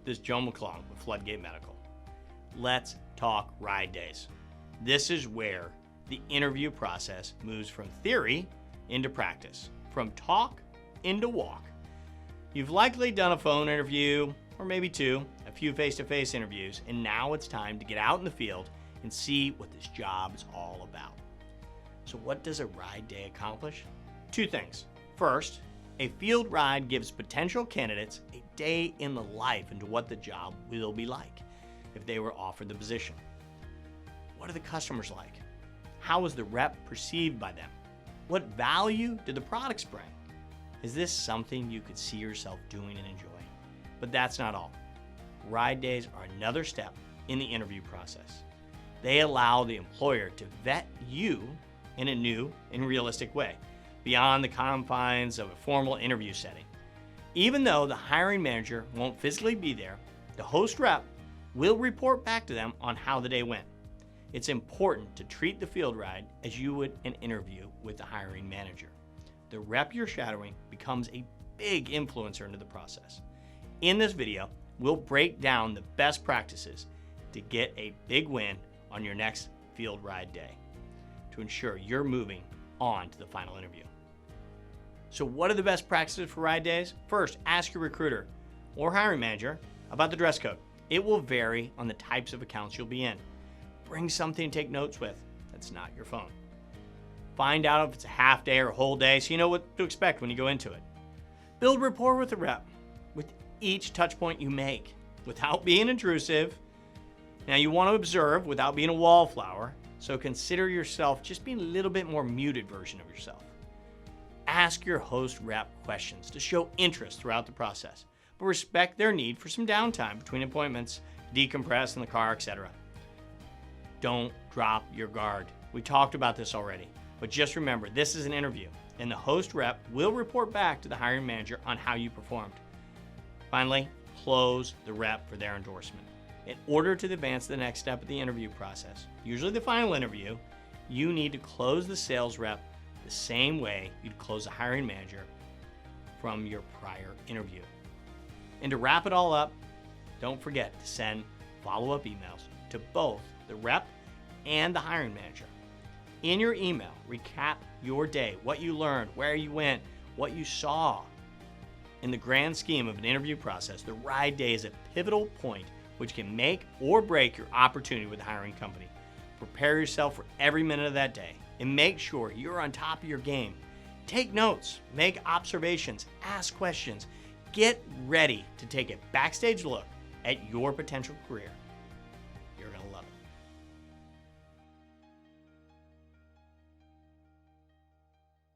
This is Joe McClung with FloodGate Medical. Let's talk ride days. This is where the interview process moves from theory into practice, from talk into walk. You've likely done a phone interview, or maybe two, a few face-to-face interviews, and now it's time to get out in the field and see what this job is all about. So what does a ride day accomplish? Two things. First, a field ride gives potential candidates a day in the life into what the job will be like if they were offered the position. What are the customers like? How is the rep perceived by them? What value do the products bring? Is this something you could see yourself doing and enjoying? But that's not all. Ride days are another step in the interview process. They allow the employer to vet you in a new and realistic way, beyond the confines of a formal interview setting. Even though the hiring manager won't physically be there, the host rep will report back to them on how the day went. It's important to treat the field ride as you would an interview with the hiring manager. The rep you're shadowing becomes a big influencer into the process. In this video, we'll break down the best practices to get a big win on your next field ride day to ensure you're moving on to the final interview. So what are the best practices for ride days? First, ask your recruiter or hiring manager about the dress code. It will vary on the types of accounts you'll be in. Bring something to take notes with that's not your phone. Find out if it's a half day or a whole day so you know what to expect when you go into it. Build rapport with the rep with each touch point you make without being intrusive. Now you want to observe without being a wallflower, so consider yourself just being a little bit more muted version of yourself. Ask your host rep questions to show interest throughout the process, but respect their need for some downtime between appointments, decompress in the car, etc. Don't drop your guard. We talked about this already, but just remember, this is an interview, and the host rep will report back to the hiring manager on how you performed. Finally, close the rep for their endorsement. In order to advance to the next step of the interview process, usually the final interview, you need to close the sales rep the same way you'd close a hiring manager from your prior interview. And to wrap it all up, don't forget to send follow-up emails to both the rep and the hiring manager. In your email, recap your day, what you learned, where you went, what you saw. In the grand scheme of an interview process, the ride day is a pivotal point which can make or break your opportunity with the hiring company. Prepare yourself for every minute of that day and make sure you're on top of your game. Take notes, make observations, ask questions. Get ready to take a backstage look at your potential career.